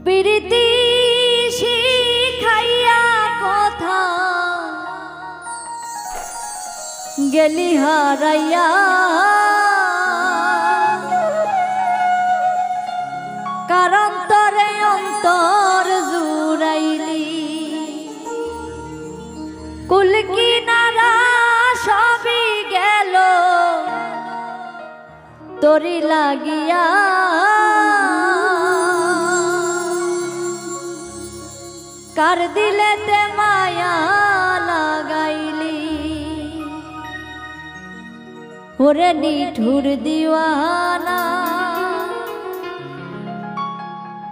প্রীতি শিখাইয়া কথা গেলি হারাইয়া, কারণ তরে অন্তর জুড়াইলি, কুল কিনারা সবই গেল তোরি লাগিয়া, কার দিলেতে মায়া লাগাইলি, ওরে নিঠুর দিওয়ানা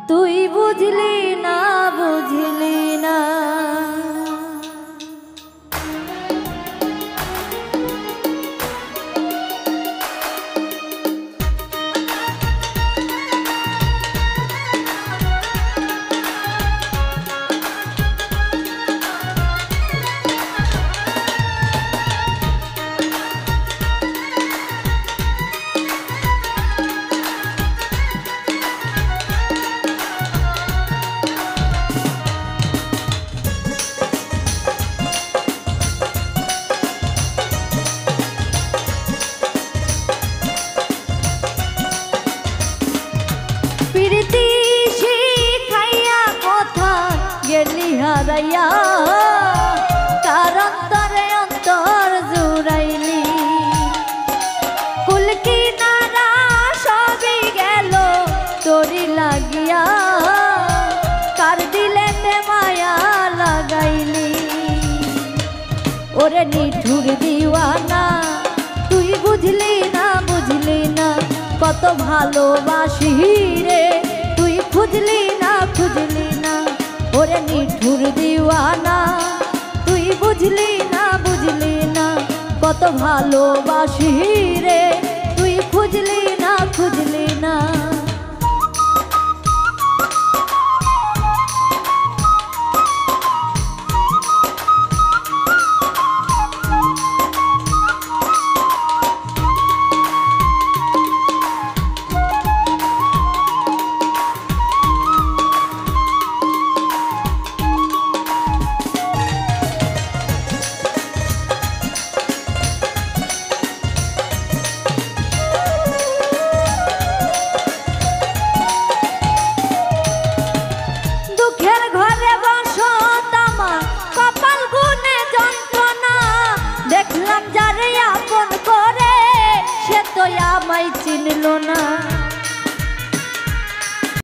তুই বুঝলি না বুঝলি না। প্রীতি শিখাইয়া কথা গেলি হারাইয়া, কারণ তরে অন্তর জুড়াইলি, কুল কিনারা সবই গেল তোরি লাগিয়া, কার দিলেতে মায়া লাগাইলি, ওরে নিঠুর দিওয়ানা তুই বুঝলি না বুঝলি না, কত ভালোবাসি রে তুই খুঁজলি না খুঁজলি না, ওরে নিঠুর দিওয়ানা তুই বুঝলি না বুঝলি না, কত ভালোবাসি